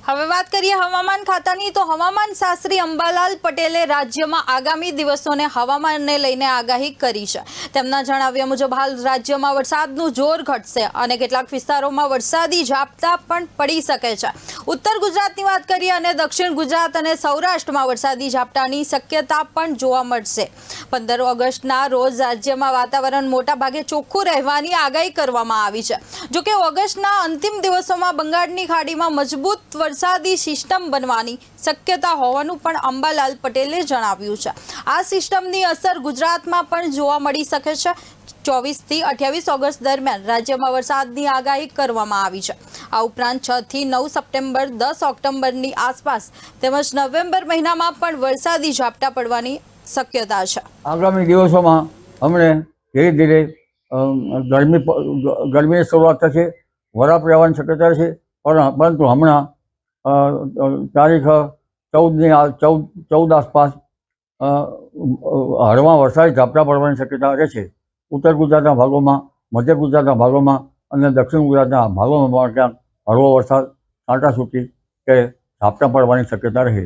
હવે વાત કરીએ હવામાન ખાતાની તો હવામાન શાસ્ત્રી અંબાલાલ પટેલે રાજ્યમાં આગામી દિવસોને હવામાનને લઈને આગાહી કરી છે। તેમના જણાવ્યા મુજબ હાલ રાજ્યમાં વરસાદનું જોર ઘટશે અને કેટલાક વિસ્તારોમાં વરસાદી ઝાપટા પણ પડી શકે છે। ઉત્તર ગુજરાતની વાત કરીએ અને દક્ષિણ ગુજરાત અને સૌરાષ્ટ્રમાં વરસાદી ઝાપટાની શક્યતા પણ જોવા મળશે। 15 ઓગસ્ટના રોજ રાજ્યમાં વાતાવરણ મોટા ભાગે ચોખ્ખું રહેવાની આગાહી કરવામાં આવી છે। જો કે ઓગસ્ટના અંતિમ દિવસોમાં બંગાળની ખાડીમાં મજબૂત વરસાદી સિસ્ટમ બનવાની શક્યતા હોવાનું પણ અંબાલાલ પટેલે જણાવ્યું છે। આ સિસ્ટમની અસર ગુજરાતમાં પણ જોવા મળી શકે છે। 24 થી 28 ઓગસ્ટ દરમિયાન રાજ્યમાં વરસાદની આગાહી કરવામાં આવી છે। આ ઉપરાંત 6 થી 9 સપ્ટેમ્બર 10 ઓક્ટોબરની આસપાસ તેમજ નવેમ્બર મહિનામાં પણ વરસાદી ઝાપટા પડવાની શક્યતા છે। આગામી દિવસોમાં અમને ધીરે ધીરે ગરમીની શરૂઆત થશે, વરાપ રહેવાની શક્યતા છે, પરંતુ હમણાં તારીખ 14 આસપાસ હળવા વરસાદી ઝાપટા પડવાની શક્યતા રહેશે। ઉત્તર ગુજરાતના ભાગોમાં, મધ્ય ગુજરાતના ભાગોમાં અને દક્ષિણ ગુજરાતના ભાગોમાં પણ ક્યાંક હળવો વરસાદ, છાંટાછૂટી કે ઝાપટા પડવાની શક્યતા રહે।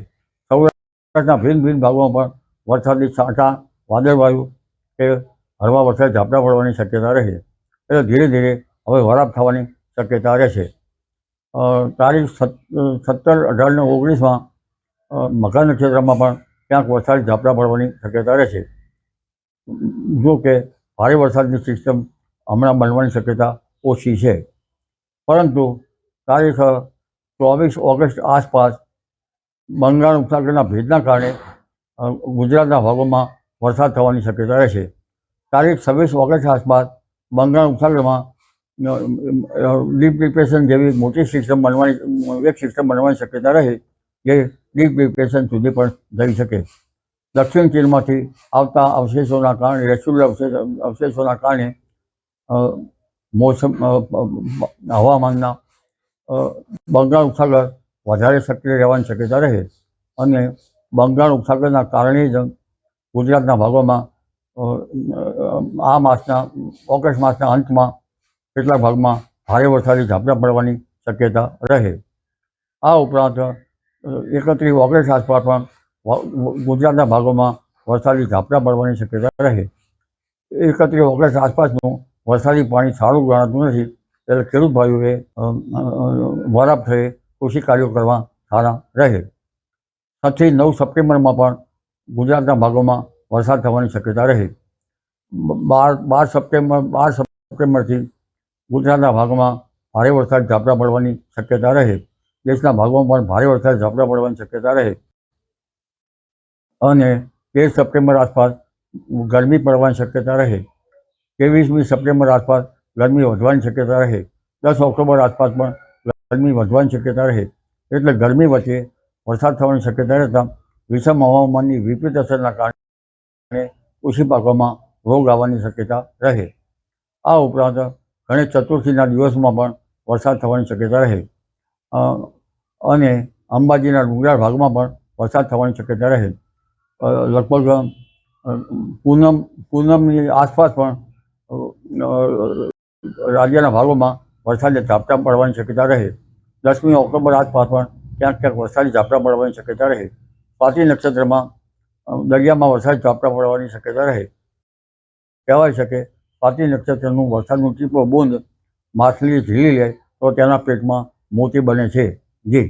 સૌરાષ્ટ્રના ભિન્ન ભિન્ન ભાગોમાં પણ વરસાદી છાંટા, વાદળવાયુ કે હળવા વરસાદી ઝાપટા પડવાની શક્યતા રહે। એટલે ધીરે ધીરે હવે વરાપ થવાની શક્યતા રહેશે। તારીખ 17, 18 ને 19માં મઘા નક્ષત્રમાં પણ ક્યાંક વરસાદી ઝાપટા પડવાની શક્યતા રહેશે। જો કે ભારે વરસાદની સિસ્ટમ હમણાં બનવાની શક્યતા ઓછી છે, પરંતુ તારીખ 24 ઓગસ્ટ આસપાસ બંગાળ ઉપસાગરના ભેજના કારણે ગુજરાતના ભાગોમાં વરસાદ થવાની શક્યતા રહેશે। તારીખ 26 ઓગસ્ટ આસપાસ બંગાળ ઉપસાગરમાં ડીપ ડિપ્રેશન જેવી મોટી સિસ્ટમ બનવાની શક્યતા રહે, જે ડીપ ડિપ્રેશન સુધી પણ જઈ શકે। દક્ષિણ ચીનમાંથી આવતા અવશેષોના કારણે, રેસ્યુલર અવશેષોના કારણે હવામાનના બંગાળ ઉપસાગર વધારે સક્રિય રહેવાની શક્યતા રહે અને બંગાળ ઉપસાગરના કારણે જ ગુજરાતના ભાગોમાં આ માસના, ઓગસ્ટ માસના અંતમાં કેટલાક ભાગમાં ભારે વરસાદી ઝાપટા પડવાની શક્યતા રહે। આ ઉપરાંત 31 ઓગસ્ટ આસપાસ પણ ગુજરાતના ભાગોમાં વરસાદી ઝાપટા પડવાની શક્યતા રહે। 31 ઓગસ્ટ આસપાસનું વરસાદી પાણી સારું ગણાતું નથી, એટલે ખેડૂત ભાઈઓએ વરાપ થયે કૃષિ કાર્યો કરવા સારા રહે। 6 થી 9 સપ્ટેમ્બરમાં પણ ગુજરાતના ભાગોમાં વરસાદ થવાની શક્યતા રહે। 12 સપ્ટેમ્બરથી ગુજરાતના ભાગમાં ભારે વરસાદ ઝાપટા પડવાની શક્યતા રહે। દેશના ભાગોમાં પણ ભારે વરસાદ ઝાપટા પડવાની શક્યતા રહે અને 13 સપ્ટેમ્બર આસપાસ ગરમી પડવાની શક્યતા રહે। 23મી સપ્ટેમ્બર આસપાસ ગરમી વધવાની શક્યતા રહે। 10 ઓક્ટોબર આસપાસ પણ ગરમી વધવાની શક્યતા રહે। એટલે ગરમી વચ્ચે વરસાદ થવાની શક્યતા રહેતા વિષમ હવામાનની વિપરીત અસરના કારણે કૃષિ પાકોમાં રોગ આવવાની શક્યતા રહે। આ ઉપરાંત ગણેશ ચતુર્થીના દિવસોમાં પણ વરસાદ થવાની શક્યતા રહે અને અંબાજીના ડુંગરાળ ભાગમાં પણ વરસાદ થવાની શક્યતા રહે। લગભગ પૂનમની આસપાસ પણ રાજ્યના ભાગોમાં વરસાદી ઝાપટા પડવાની શક્યતા રહે। 10મી ઓક્ટોબર આસપાસ પણ ક્યાંક ક્યાંક વરસાદી ઝાપટા પડવાની શક્યતા રહે। સ્વાતિ નક્ષત્રમાં દરિયામાં વરસાદી ઝાપટા પડવાની શક્યતા રહે। કહેવાય છે કે સ્વાતિ નક્ષત્રનું વરસાદનું ટીપું બૂંદ માછલી ઝીલી લે તો તેના પેટમાં મોતી બને છે। જી।